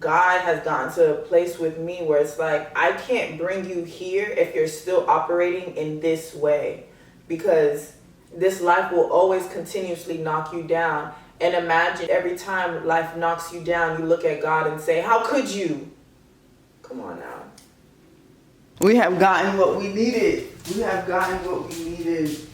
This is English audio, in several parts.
God has gotten to a place with me where it's like, I can't bring you here if you're still operating in this way, because this life will always continuously knock you down. And imagine every time life knocks you down, you look at God and say, how could you? Come on now. We have gotten what we needed. We have gotten what we needed.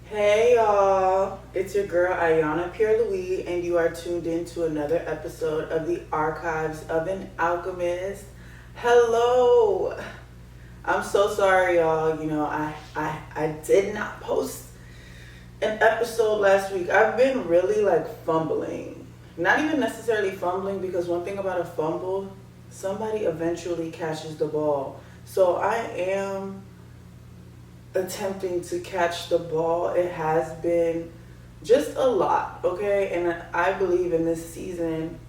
Hey y'all, it's your girl Iyanna Pierre-Louis, and you are tuned in to another episode of the Archives of an Alchemist. Hello. I'm so sorry, y'all. I did not post an episode last week. I've been really fumbling. Not even necessarily fumbling, because one thing about a fumble, somebody eventually catches the ball. So I am attempting to catch the ball. It has been just a lot, okay? And I believe in this season,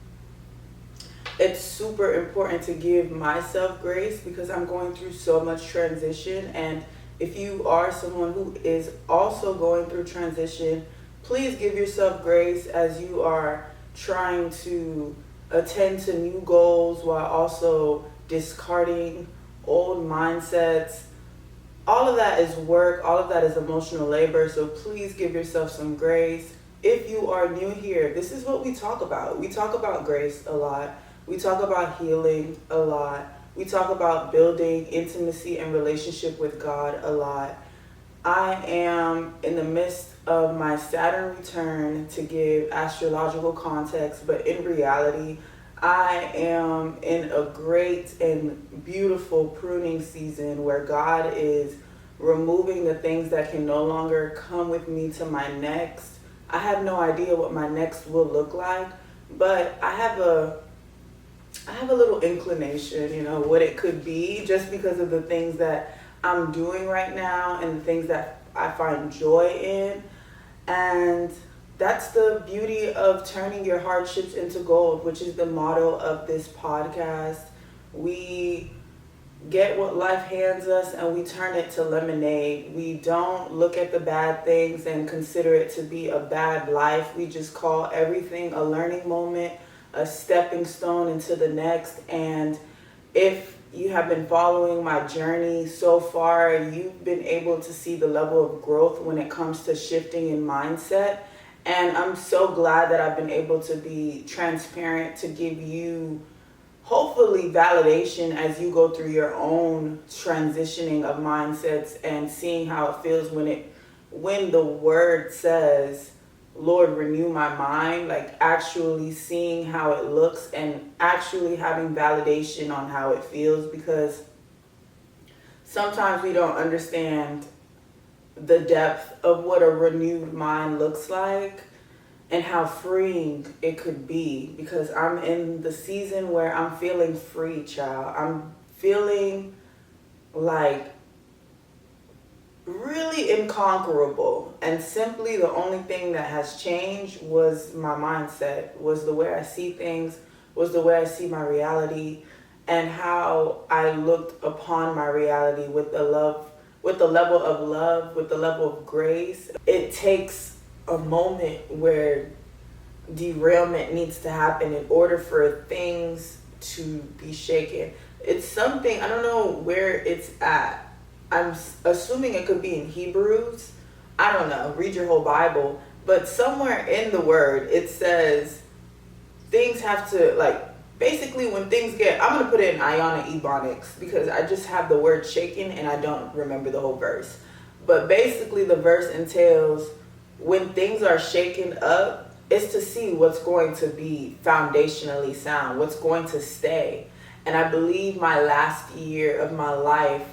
it's super important to give myself grace, because I'm going through so much transition. And if you are someone who is also going through transition, please give yourself grace as you are trying to attend to new goals while also discarding old mindsets. All of that is work. All of that is emotional labor. So please give yourself some grace. If you are new here, this is what we talk about. We talk about grace a lot. We talk about healing a lot. We talk about building intimacy and relationship with God a lot. I am in the midst of my Saturn return, to give astrological context, but in reality, I am in a great and beautiful pruning season where God is removing the things that can no longer come with me to my next. I have no idea what my next will look like, but I have a little inclination, what it could be, just because of the things that I'm doing right now and the things that I find joy in. And that's the beauty of turning your hardships into gold, which is the motto of this podcast. We get what life hands us and we turn it to lemonade. We don't look at the bad things and consider it to be a bad life. We just call everything a learning moment, a stepping stone into the next. And if you have been following my journey so far, you've been able to see the level of growth when it comes to shifting in mindset. And I'm so glad that I've been able to be transparent, to give you hopefully validation as you go through your own transitioning of mindsets, and seeing how it feels when the word says, Lord, renew my mind, actually seeing how it looks and actually having validation on how it feels, because sometimes we don't understand the depth of what a renewed mind looks like and how freeing it could be, because I'm in the season where I'm feeling free, child. I'm feeling really inconquerable, and simply the only thing that has changed was my mindset, was the way I see things, was the way I see my reality, and how I looked upon my reality with the level of love, with the level of grace. It takes a moment where derailment needs to happen in order for things to be shaken. It's something, I don't know where it's at. I'm assuming it could be in Hebrews. I don't know, read your whole Bible. But somewhere in the word, it says things have to, basically when things get, I'm going to put it in Iyanna Ebonics, because I just have the word shaken and I don't remember the whole verse. But basically the verse entails, when things are shaken up, it's to see what's going to be foundationally sound, what's going to stay. And I believe my last year of my life,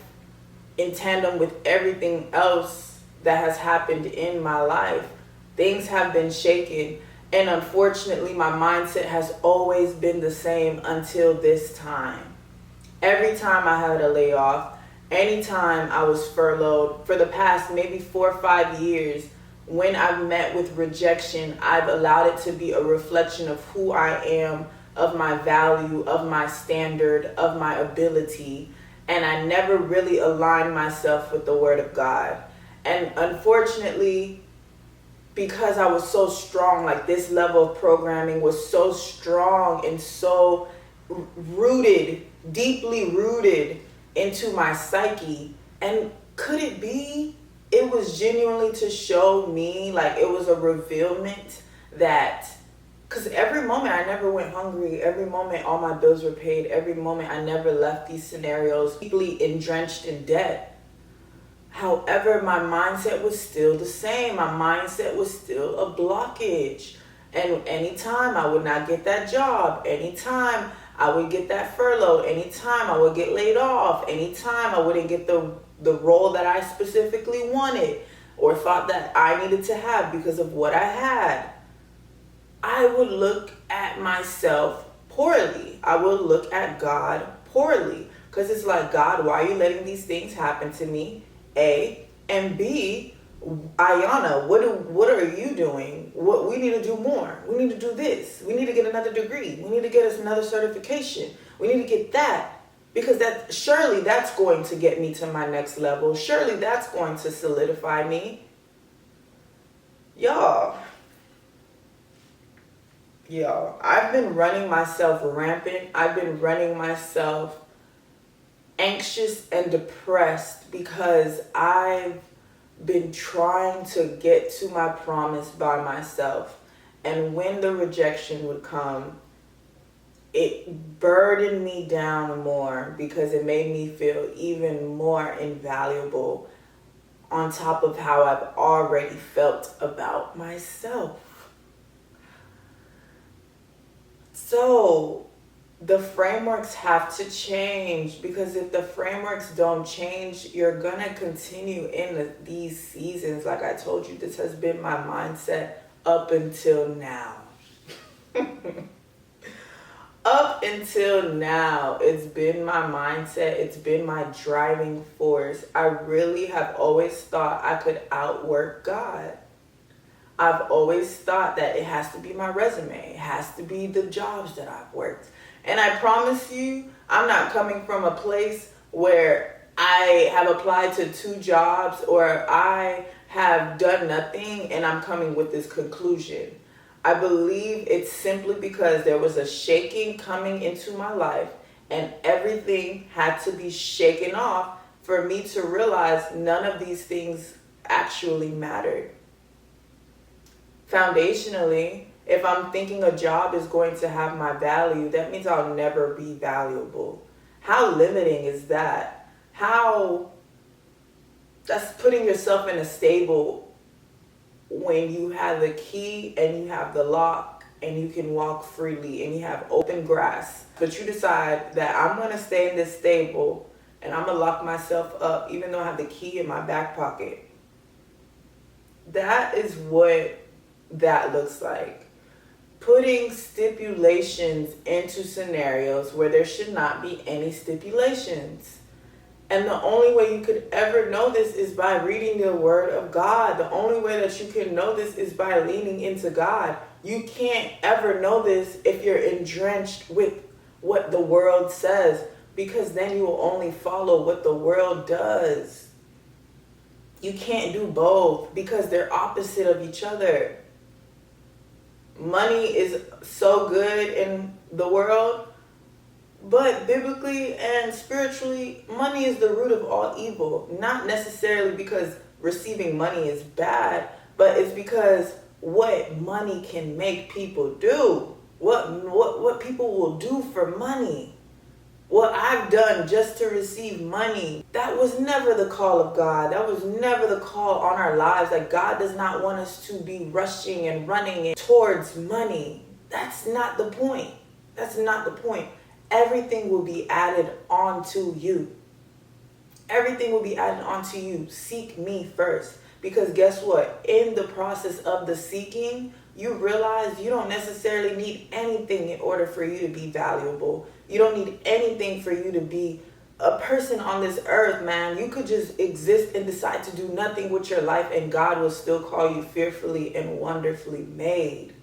in tandem with everything else that has happened in my life, things have been shaken. And unfortunately, my mindset has always been the same until this time. Every time I had a layoff, anytime I was furloughed, for the past maybe 4 or 5 years, when I've met with rejection, I've allowed it to be a reflection of who I am, of my value, of my standard, of my ability. And I never really aligned myself with the word of God. And unfortunately, because I was so strong, like this level of programming was so strong and so rooted, deeply rooted into my psyche. And could it be it was genuinely to show me, like it was a revealment that, because every moment I never went hungry, every moment all my bills were paid, every moment I never left these scenarios deeply drenched in debt. However, my mindset was still the same. My mindset was still a blockage. And anytime I would not get that job, anytime I would get that furlough, anytime I would get laid off, anytime I wouldn't get the role that I specifically wanted or thought that I needed to have because of what I had, I would look at myself poorly. I would look at God poorly. Because it's like, God, why are you letting these things happen to me? A. And B, Iyanna, what are you doing? What we need to do more. We need to do this. We need to get another degree. We need to get us another certification. We need to get that. Because surely that's going to get me to my next level. Surely that's going to solidify me. Y'all, I've been running myself rampant. I've been running myself anxious and depressed because I've been trying to get to my promise by myself. And when the rejection would come, it burdened me down more because it made me feel even more invaluable on top of how I've already felt about myself. So the frameworks have to change, because if the frameworks don't change, you're gonna continue in these seasons. Like I told you, this has been my mindset up until now. Up until now, it's been my mindset. It's been my driving force. I really have always thought I could outwork God. I've always thought that it has to be my resume. It has to be the jobs that I've worked. And I promise you, I'm not coming from a place where I have applied to 2 jobs or I have done nothing and I'm coming with this conclusion. I believe it's simply because there was a shaking coming into my life and everything had to be shaken off for me to realize none of these things actually mattered. Foundationally, if I'm thinking a job is going to have my value, that means I'll never be valuable. How limiting is that? That's putting yourself in a stable when you have the key and you have the lock and you can walk freely and you have open grass. But you decide that I'm going to stay in this stable and I'm going to lock myself up even though I have the key in my back pocket. That is what that looks like. Putting stipulations into scenarios where there should not be any stipulations. And the only way you could ever know this is by reading the Word of God. The only way that you can know this is by leaning into God. You can't ever know this if you're drenched with what the world says, because then you will only follow what the world does. You can't do both because they're opposite of each other. Money is so good in the world, but biblically and spiritually, money is the root of all evil. Not necessarily because receiving money is bad, but it's because what money can make people do. What people will do for money. What I've done just to receive money, that was never the call of God. That was never the call on our lives. Like, God does not want us to be rushing and running towards money. That's not the point. That's not the point. Everything will be added onto you. Everything will be added onto you. Seek me first. Because guess what? In the process of the seeking, you realize you don't necessarily need anything in order for you to be valuable. You don't need anything for you to be a person on this earth, man. You could just exist and decide to do nothing with your life, and God will still call you fearfully and wonderfully made,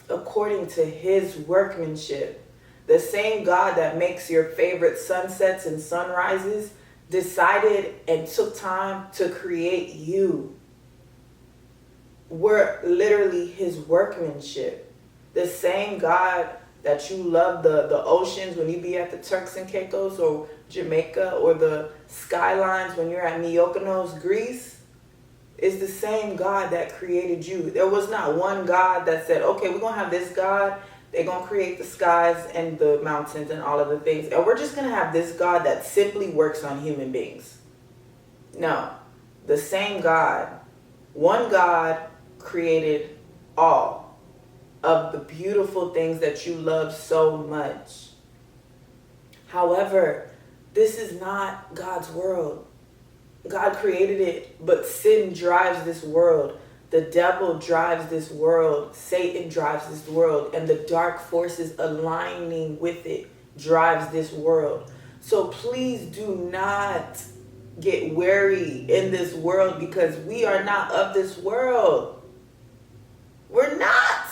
according to his workmanship. The same God that makes your favorite sunsets and sunrises decided and took time to create you. We're literally his workmanship. The same God that you love the oceans when you be at the Turks and Caicos or Jamaica, or the skylines when you're at Mykonos, Greece, is the same God that created you. There was not one God that said, okay, we're going to have this God. They're going to create the skies and the mountains and all of the things. And we're just going to have this God that simply works on human beings. No. The same God, one God, created all of the beautiful things that you love so much. However, this is not God's world. God created it, but sin drives this world. The devil drives this world. Satan drives this world. And the dark forces aligning with it drives this world. So please do not get weary in this world, because we are not of this world. We're not.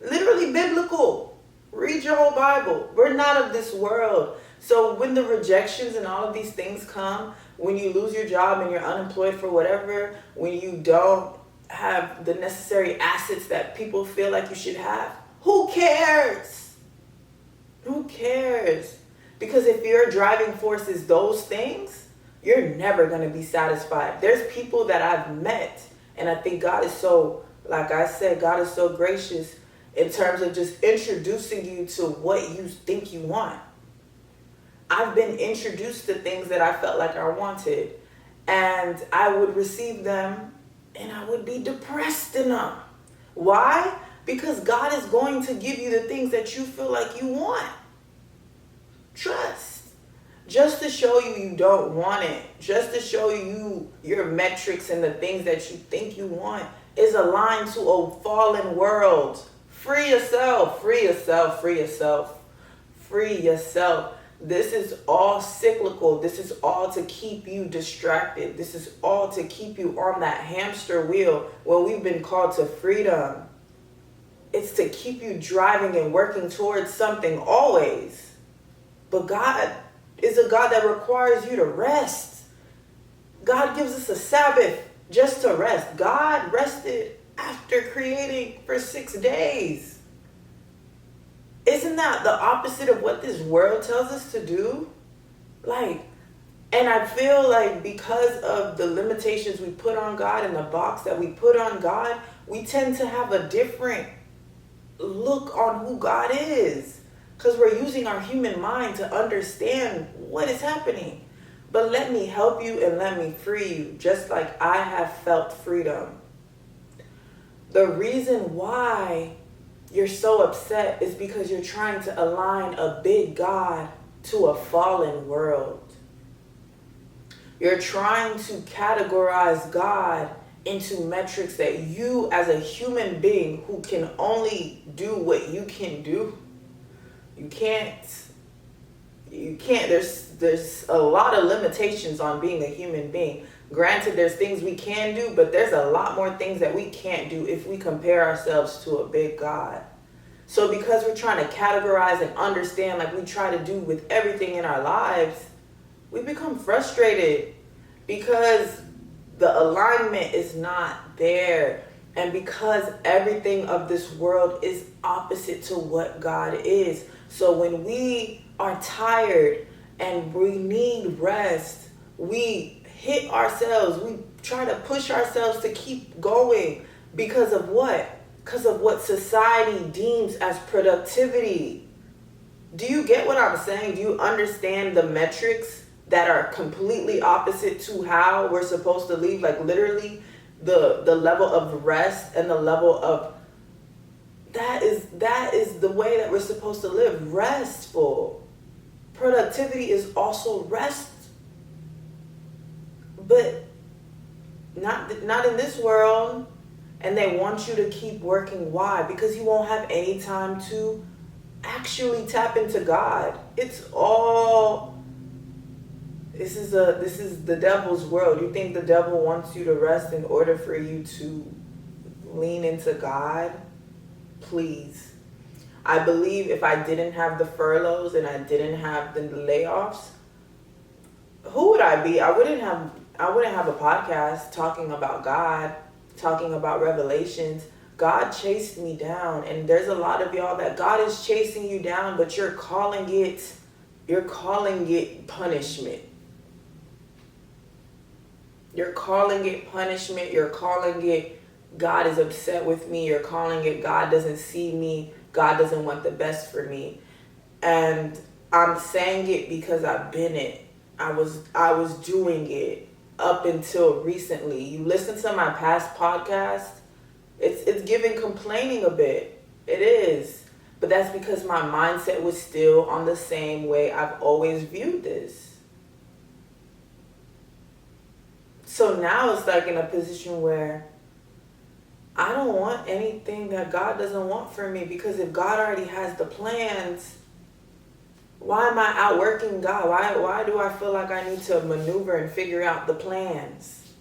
Literally biblical. Read your whole Bible. We're not of this world. So when the rejections and all of these things come, when you lose your job and you're unemployed for whatever, when you don't have the necessary assets that people feel like you should have, who cares? Who cares? Because if your driving force is those things, you're never going to be satisfied. There's people that I've met, and I think God is so, like I said, God is so gracious in terms of just introducing you to what you think you want. I've been introduced to things that I felt like I wanted, and I would receive them and I would be depressed in them. Why? Because God is going to give you the things that you feel like you want. Trust. Just to show you you don't want it, just to show you your metrics and the things that you think you want is aligned to a fallen world. Free yourself, free yourself, free yourself, free yourself. This is all cyclical. This is all to keep you distracted. This is all to keep you on that hamster wheel when we've been called to freedom. It's to keep you driving and working towards something always. But God is a God that requires you to rest. God gives us a Sabbath just to rest. God rested after creating for 6 days. Isn't that the opposite of what this world tells us to do? And I feel like because of the limitations we put on God and the box that we put on God, we tend to have a different look on who God is. Because we're using our human mind to understand what is happening. But let me help you and let me free you, just like I have felt freedom. The reason why you're so upset is because you're trying to align a big God to a fallen world. You're trying to categorize God into metrics that you, as a human being who can only do what you can do, you can't, there's a lot of limitations on being a human being. Granted, there's things we can do, but there's a lot more things that we can't do if we compare ourselves to a big God. So because we're trying to categorize and understand like we try to do with everything in our lives, we become frustrated because the alignment is not there. And because everything of this world is opposite to what God is. So when we are tired and we need rest, we hit ourselves. We try to push ourselves to keep going because of what? Because of what society deems as productivity. Do you get what I'm saying? Do you understand the metrics that are completely opposite to how we're supposed to live? Like literally the level of rest and the level of that is the way that we're supposed to live. Restful. Productivity is also rest. But not in this world. And they want you to keep working. Why? Because you won't have any time to actually tap into God. It's all, this is the devil's world. You think the devil wants you to rest in order for you to lean into God? Please. I believe if I didn't have the furloughs and I didn't have the layoffs, who would I be? I wouldn't have a podcast talking about God, talking about revelations. God chased me down, and there's a lot of y'all that God is chasing you down, but you're calling it punishment. You're calling it punishment. You're calling it God is upset with me. You're calling it God doesn't see me. God doesn't want the best for me. And I'm saying it because I've been it. I was doing it up until recently. You listen to my past podcast, it's giving complaining a bit. It is. But that's because my mindset was still on the same way I've always viewed this. So now it's like in a position where I don't want anything that God doesn't want for me, because if God already has the plans, why am I outworking God? Why do I feel like I need to maneuver and figure out the plans?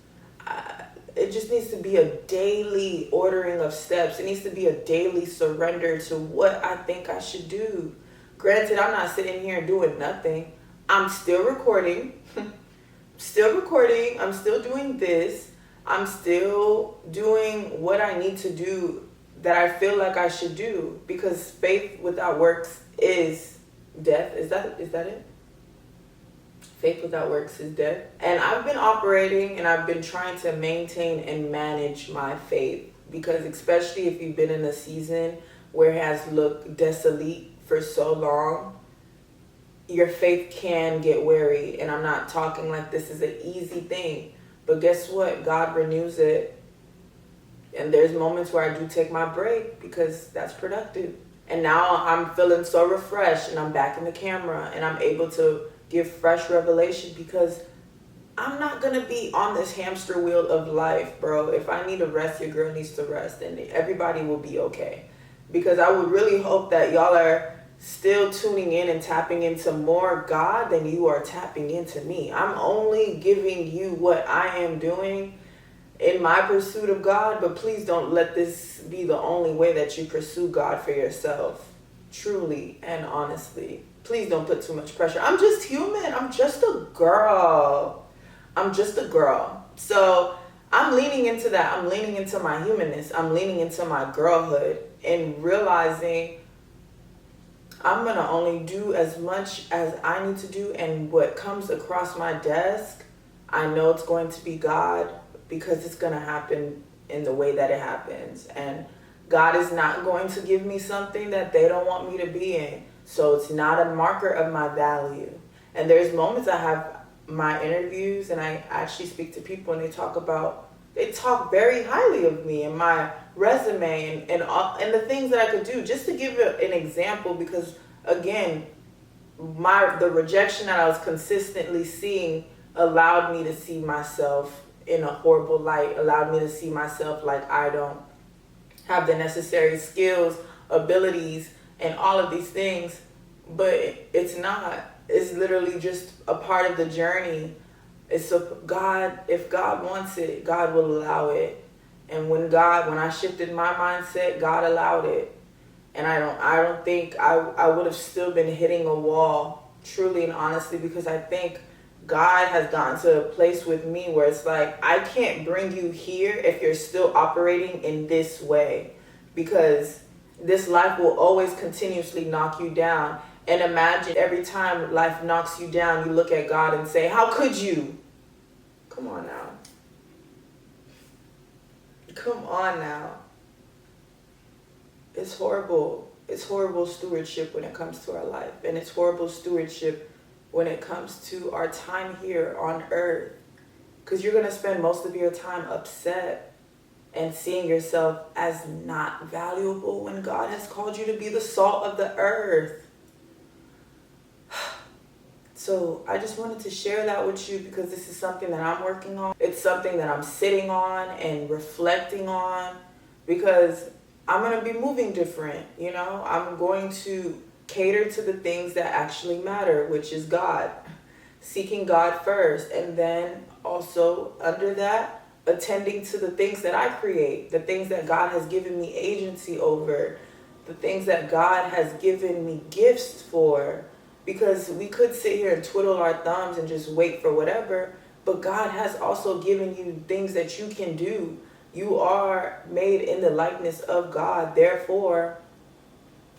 It just needs to be a daily ordering of steps. It needs to be a daily surrender to what I think I should do. Granted, I'm not sitting here doing nothing. I'm still recording. I'm still doing this. I'm still doing what I need to do that I feel like I should do, because faith without works is death. Is that it? Faith without works is death. And I've been operating and I've been trying to maintain and manage my faith, because especially if you've been in a season where it has looked desolate for so long, your faith can get weary. And I'm not talking like this is an easy thing, but guess what? God renews it. And there's moments where I do take my break because that's productive. And now I'm feeling so refreshed, and I'm back in the camera, and I'm able to give fresh revelation, because I'm not going to be on this hamster wheel of life, bro. If I need to rest, your girl needs to rest, and everybody will be okay. Because I would really hope that y'all are still tuning in and tapping into more God than you are tapping into me. I'm only giving you what I am doing in my pursuit of God, but please don't let this be the only way that you pursue God for yourself, truly and honestly. Please don't put too much pressure. I'm just human. I'm just a girl. So I'm leaning into that. I'm leaning into my humanness. I'm leaning into my girlhood, and realizing I'm going to only do as much as I need to do, and what comes across my desk, I know it's going to be God, because it's going to happen in the way that it happens. And God is not going to give me something that they don't want me to be in. So it's not a marker of my value. And there's moments I have my interviews and I actually speak to people, and they talk very highly of me and my resume and the things that I could do. Just to give an example, because again, the rejection that I was consistently seeing allowed me to see myself in a horrible light, allowed me to see myself like I don't have the necessary skills, abilities, and all of these things. But it's not. It's literally just a part of the journey. If God wants it, God will allow it. And when I shifted my mindset, God allowed it. And I don't think I would have still been hitting a wall, truly and honestly, because I think God has gotten to a place with me where it's like, I can't bring you here if you're still operating in this way, because this life will always continuously knock you down. And imagine every time life knocks you down, you look at God and say, how could you? Come on now. It's horrible. It's horrible stewardship when it comes to our life. And it's horrible stewardship when it comes to our time here on earth. Because you're going to spend most of your time upset and seeing yourself as not valuable when God has called you to be the salt of the earth. So I just wanted to share that with you, because this is something that I'm working on. It's something that I'm sitting on and reflecting on, because I'm going to be moving different. I'm going to cater to the things that actually matter, which is God. Seeking God first, and then also under that, attending to the things that I create, the things that God has given me agency over, the things that God has given me gifts for, Because we could sit here and twiddle our thumbs and just wait for whatever, but God has also given you things that you can do. You are made in the likeness of God. Therefore,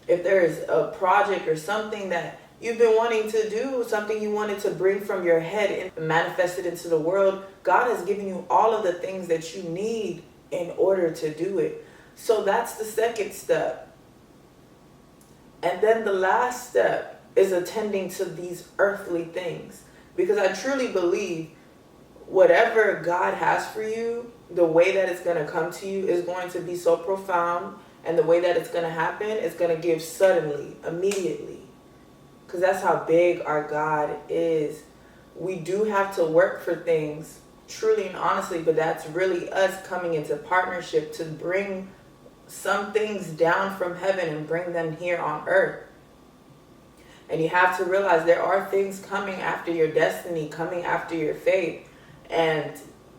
if there is a project or something that you've been wanting to do, something you wanted to bring from your head and manifest it into the world, God has given you all of the things that you need in order to do it. So that's the second step. And then the last step is attending to these earthly things. Because I truly believe whatever God has for you, the way that it's going to come to you is going to be so profound. And the way that it's going to happen is going to give suddenly, immediately. Because that's how big our God is. We do have to work for things, truly and honestly, but that's really us coming into partnership to bring some things down from heaven and bring them here on earth. And you have to realize there are things coming after your destiny, coming after your faith. And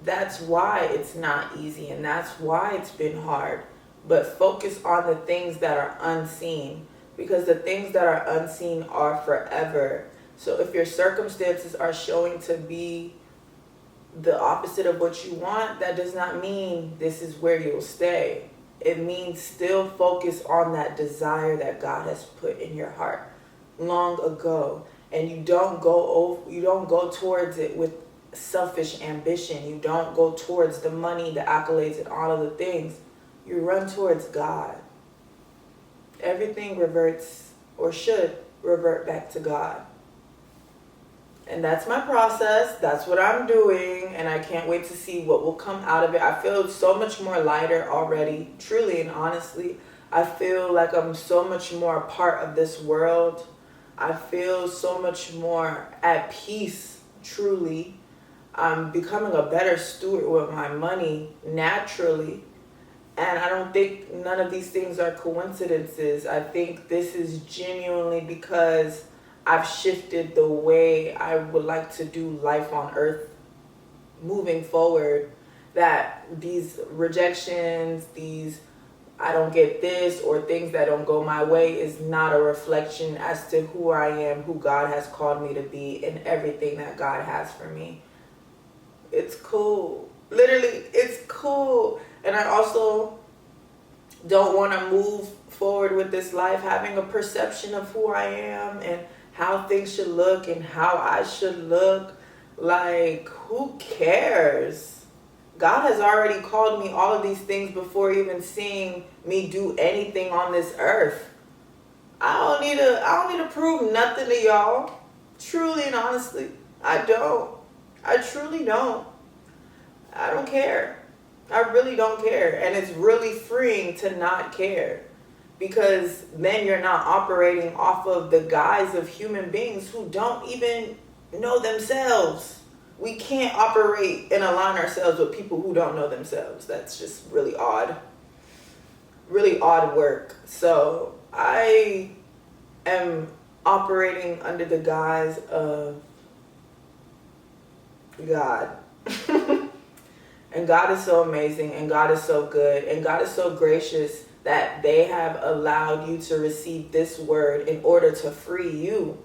that's why it's not easy, and that's why it's been hard. But focus on the things that are unseen, because the things that are unseen are forever. So if your circumstances are showing to be the opposite of what you want, that does not mean this is where you'll stay. It means still focus on that desire that God has put in your heart long ago. And you don't go towards it with selfish ambition. You don't go towards the money, the accolades, and all of the things. You run towards God. Everything reverts, or should revert back to God. And that's my process. That's what I'm doing. And I can't wait to see what will come out of it. I feel so much more lighter already. Truly and honestly, I feel like I'm so much more a part of this world. I feel so much more at peace, truly. I'm becoming a better steward with my money naturally. And I don't think none of these things are coincidences. I think this is genuinely because I've shifted the way I would like to do life on earth moving forward. That these rejections, these I don't get this, or things that don't go my way is not a reflection as to who I am, who God has called me to be, and everything that God has for me. It's cool. Literally, it's cool. And I also don't want to move forward with this life having a perception of who I am and how things should look and how I should look. Like, who cares? God has already called me all of these things before even seeing me do anything on this earth. I don't need to prove nothing to y'all. Truly and honestly, I don't. I truly don't. I don't care. I really don't care. And it's really freeing to not care. Because then you're not operating off of the guise of human beings who don't even know themselves. We can't operate and align ourselves with people who don't know themselves. That's just really odd. Really odd work. So I am operating under the guise of God. And God is so amazing, and God is so good, and God is so gracious that they have allowed you to receive this word in order to free you,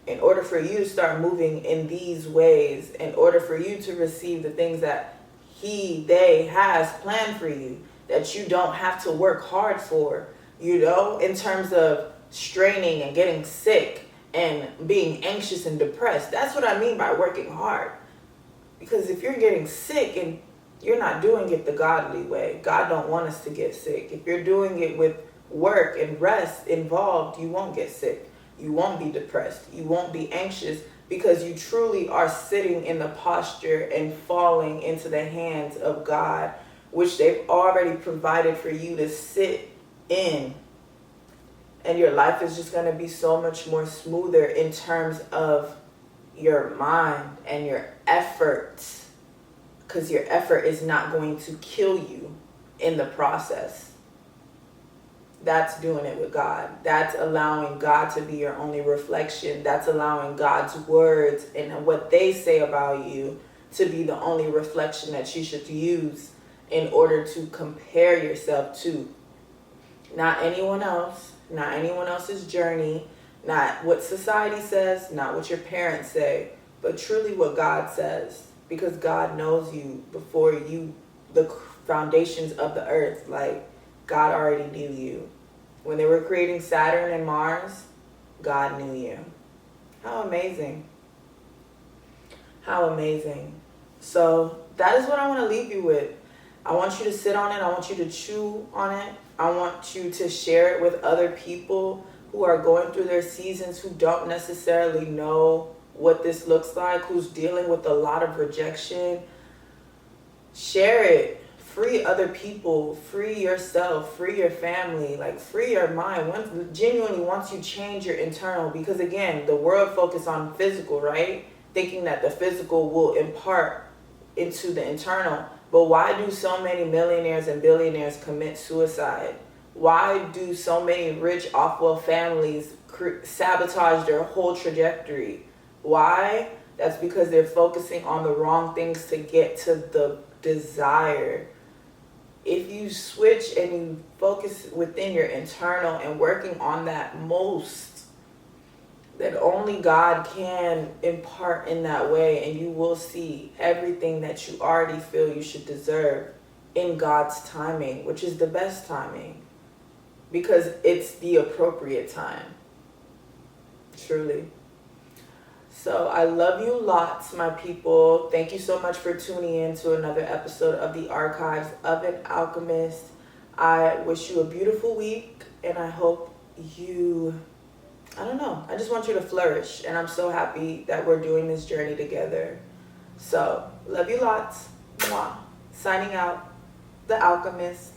in order for you to start moving in these ways, in order for you to receive the things that they has planned for you, that you don't have to work hard for, in terms of straining and getting sick and being anxious and depressed. That's what I mean by working hard. Because if you're getting sick and you're not doing it the godly way, God don't want us to get sick. If you're doing it with work and rest involved, you won't get sick. You won't be depressed. You won't be anxious, because you truly are sitting in the posture and falling into the hands of God, which they've already provided for you to sit in. And your life is just going to be so much more smoother in terms of your mind and your efforts. Because your effort is not going to kill you in the process. That's doing it with God. That's allowing God to be your only reflection. That's allowing God's words and what they say about you to be the only reflection that you should use in order to compare yourself to. Not anyone else, not anyone else's journey, Not what society says, not what your parents say, but truly what God says. Because God knows you before the foundations of the earth. Like, God already knew you. When they were creating Saturn and Mars, God knew you. How amazing. How amazing. So that is what I want to leave you with. I want you to sit on it. I want you to chew on it. I want you to share it with other people who are going through their seasons, who don't necessarily know what this looks like, who's dealing with a lot of rejection. Share it. Free other people. Free yourself. Free your family. Like, free your mind. Once you change your internal, because again, the world focus on physical, right? Thinking that the physical will impart into the internal. But why do so many millionaires and billionaires commit suicide? Why do so many rich off-well families sabotage their whole trajectory? Why? That's because they're focusing on the wrong things to get to the desire. If you switch and you focus within your internal and working on that most, that only God can impart in that way, and you will see everything that you already feel you should deserve in God's timing, which is the best timing, because it's the appropriate time. Truly. So I love you lots, my people. Thank you so much for tuning in to another episode of the Archives of an Alchemist. I wish you a beautiful week, and I hope I just want you to flourish, and I'm so happy that we're doing this journey together. So, love you lots. Mwah. Signing out, The Alchemist.